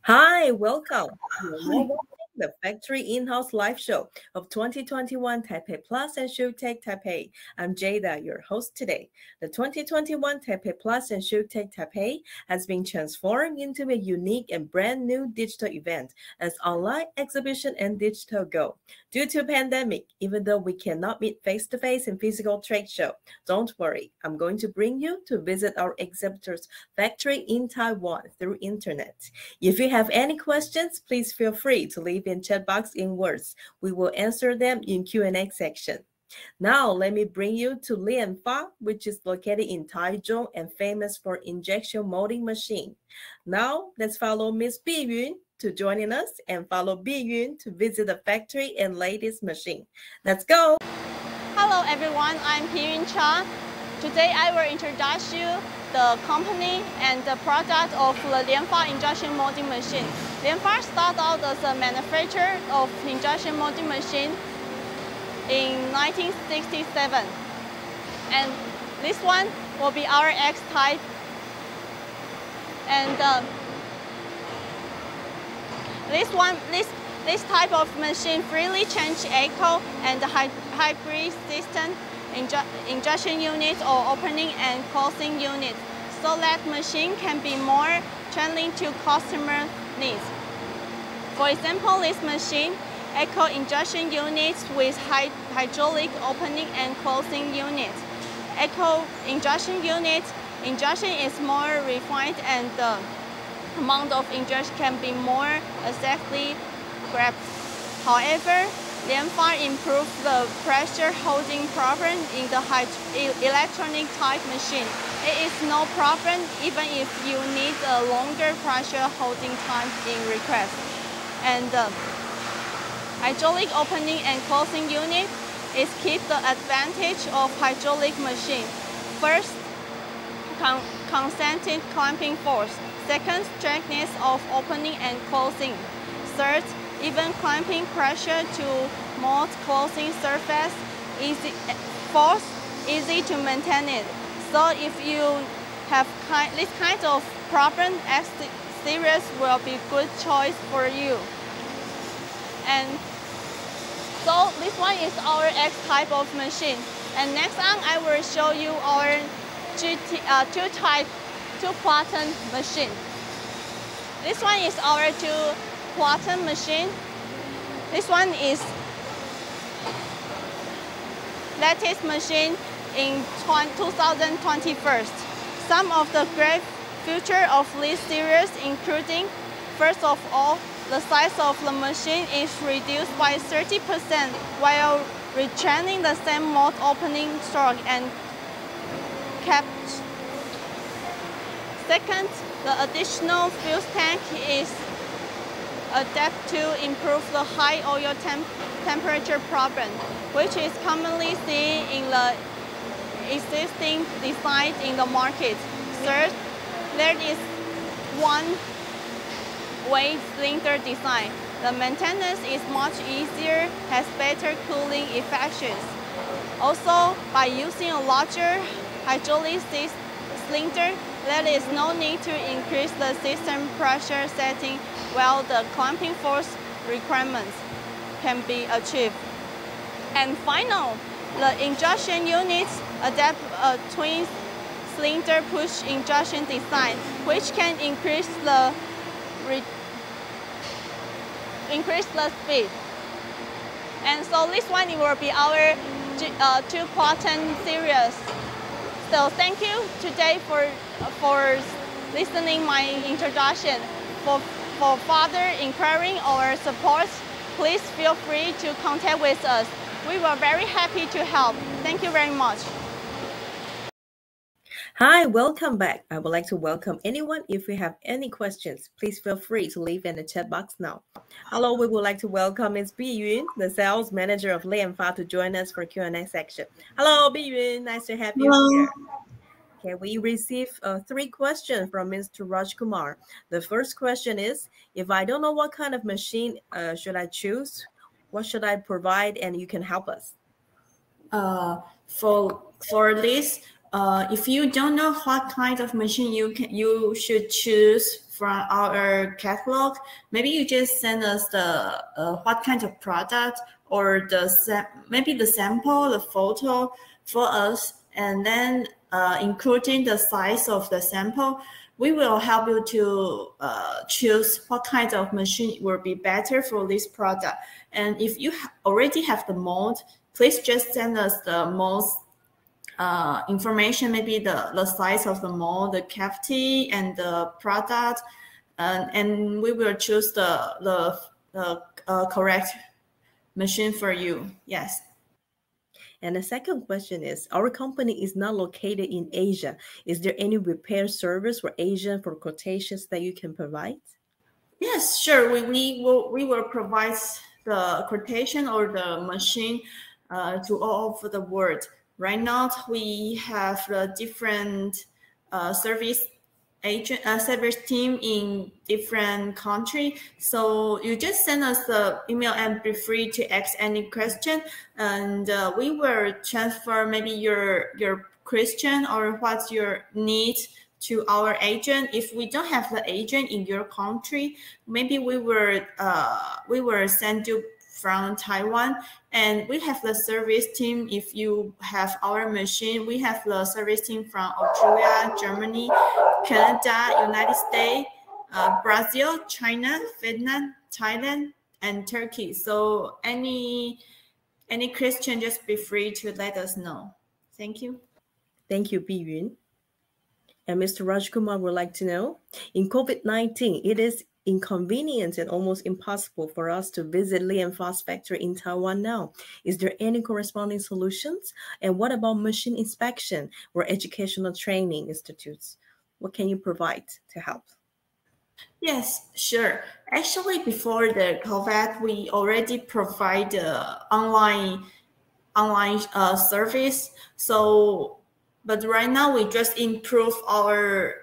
Hi, welcome. You're now watching the Factory In-House Live Show of 2021 TaipeiPLAS and ShoeTech Taipei. I'm Jada, your host today. The 2021 TaipeiPLAS and ShoeTech Taipei has been transformed into a unique and brand new digital event as online exhibition and DigitalGo. Due to a pandemic, even though we cannot meet face-to-face in physical trade show, don't worry. I'm going to bring you to visit our exhibitors' factory in Taiwan through internet. If you have any questions, please feel free to leave in chat box in words. We will answer them in Q&A section. Now, let me bring you to LIENFA, which is located in Taichung and famous for injection molding machine. Now, let's follow Ms. Bi Yun to joining us and follow Bi Yun to visit the factory and latest machine. Let's go! Hello everyone, I'm Pi Yun Cha. Today I will introduce you the company and the product of the LIENFA injection molding machine. LIENFA started out as a manufacturer of injection molding machine in 1967. And this one will be our X-type. And this type of machine freely change echo and hybrid system injection units or opening and closing units, so that machine can be more friendly to customer needs. For example, this machine echo injection units with hydraulic opening and closing units. Echo injection units, injection is more refined and the amount of injection can be more exactly grabbed. However, LIENFA improved the pressure holding problem in the electronic type machine. It is no problem even if you need a longer pressure holding time in request. And the hydraulic opening and closing unit is keep the advantage of hydraulic machine. First, constant clamping force. Second, strengthness of opening and closing. Third, even clamping pressure to mold closing surface. Fourth, easy to maintain it. So if you have this kind of problem, X series will be good choice for you. And so this one is our X type of machine. And next on, I will show you our two-platen machine. This one is our two-platen machine. This one is latest machine in 2021. Some of the great features of this series including, first of all, the size of the machine is reduced by 30% while retaining the same mold opening stroke and cap. Second, the additional fuel tank is adapted to improve the high oil temperature problem, which is commonly seen in the existing design in the market. Third, there is one-way cylinder design. The maintenance is much easier, has better cooling efficiency. Also, by using a larger hydraulic cylinder, there is no need to increase the system pressure setting while the clamping force requirements can be achieved. And finally, the injection units adapt a twin cylinder push injection design, which can increase the speed. And so this one will be our two-platen series. So thank you today for listening my introduction. For further inquiry or support, please feel free to contact with us. We were very happy to help. Thank you very much. Hi, welcome back. I would like to welcome anyone. If you have any questions, please feel free to leave in the chat box now. Hello, we would like to welcome Ms. Bi Yun, the sales manager of LIENFA, to join us for Q&A section. Hello, Bi Yun. Nice to have you here. Okay, we received 3 questions from Mr. Raj Kumar. The first question is, if I don't know what kind of machine should I choose, what should I provide, and you can help us? For this, if you don't know what kind of machine you should choose from our catalog, maybe you just send us the what kind of product or maybe the sample, the photo for us, and then including the size of the sample. We will help you to choose what kind of machine will be better for this product. And if you already have the mold, please just send us the most information, maybe the size of the mold, the cavity, and the product, and we will choose the correct machine for you. Yes. And the second question is, our company is not located in Asia. Is there any repair service for Asia for quotations that you can provide? Yes, sure. We will provide the quotation or the machine to all over the world. Right now, we have a different service team in different country. So you just send us the email and be free to ask any question, and we will transfer maybe your question or what's your need to our agent. If we don't have the agent in your country, maybe we will send you from Taiwan, and we have the service team. If you have our machine, we have the service team from Australia, Germany, Canada, United States, Brazil, China, Vietnam, Thailand, and Turkey. So any question, just be free to let us know. Thank you. Thank you, Bi-Yun. And Mr. Rajkumar would like to know, in COVID-19, it is inconvenient and almost impossible for us to visit LIENFA's factory in Taiwan now. Is there any corresponding solutions? And what about machine inspection or educational training institutes? What can you provide to help? Yes, sure. Actually, before the COVID, we already provide online service. So, but right now we just improve our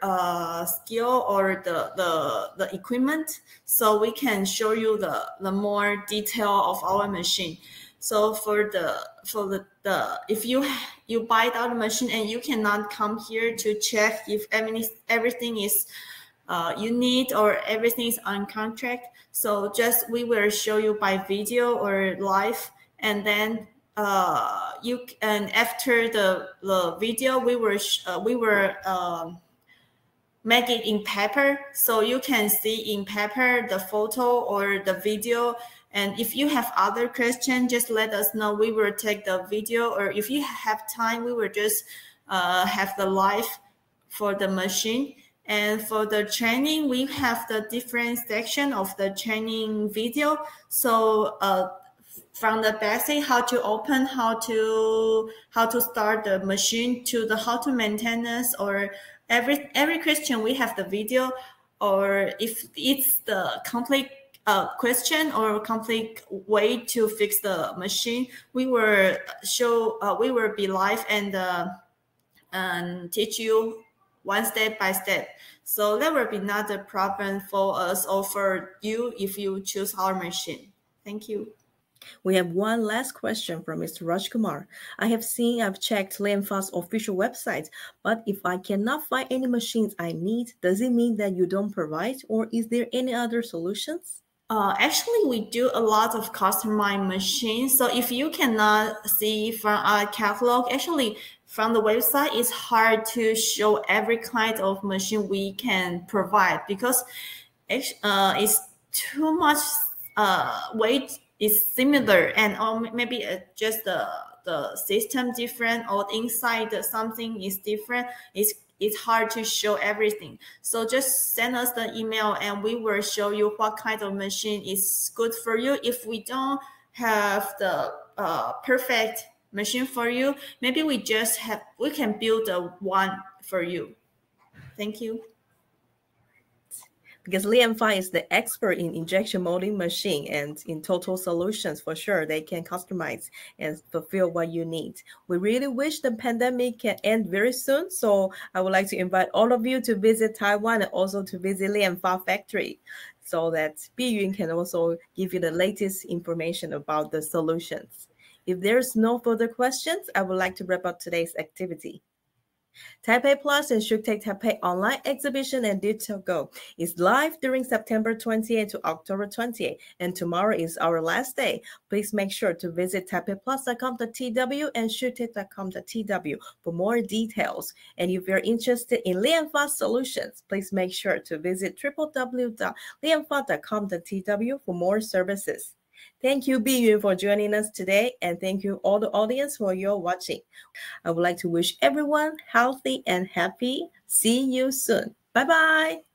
skill or the equipment, so we can show you the more detail of our machine. So for the if you buy our machine and you cannot come here to check if everything is you need or everything is on contract, so just we will show you by video or live, and then after the video we will make it in paper, so you can see in paper the photo or the video. And if you have other questions, just let us know. We will take the video, or if you have time, we will just have the live for the machine. And for the training, we have the different section of the training video. So from the basic, how to open, how to start the machine, to the how to maintain this, or every question we have the video. Or if it's the complete question or complete way to fix the machine, we will we will be live and teach you one step by step. So that will be not a problem for us or for you if you choose our machine. Thank you. We have one last question from Mr. Rajkumar. I've checked LIENFA's official website, but if I cannot find any machines I need, does it mean that you don't provide, or is there any other solutions? Actually, we do a lot of customized machines. So if you cannot see from our catalog, actually from the website, it's hard to show every kind of machine we can provide, because it's too much weight is similar, and maybe just the system different, or inside something is different. It's hard to show everything. So just send us the email and we will show you what kind of machine is good for you. If we don't have the perfect machine for you, maybe we can build one for you. Thank you. Because LIENFA is the expert in injection molding machine and in total solutions, for sure. They can customize and fulfill what you need. We really wish the pandemic can end very soon. So I would like to invite all of you to visit Taiwan and also to visit LIENFA factory, so that Bi-Yun can also give you the latest information about the solutions. If there's no further questions, I would like to wrap up today's activity. TaipeiPLAS and ShoeTech Taipei online exhibition and DigitalGo is live during September 28 to October 28, and tomorrow is our last day. Please make sure to visit taipeiplus.com.tw and shoetech.com.tw for more details. And if you're interested in LIENFA solutions, please make sure to visit www.lienfa.com.tw for more services. Thank you, Biyun, for joining us today, and thank you all the audience for your watching. I would like to wish everyone healthy and happy. See you soon. Bye-bye.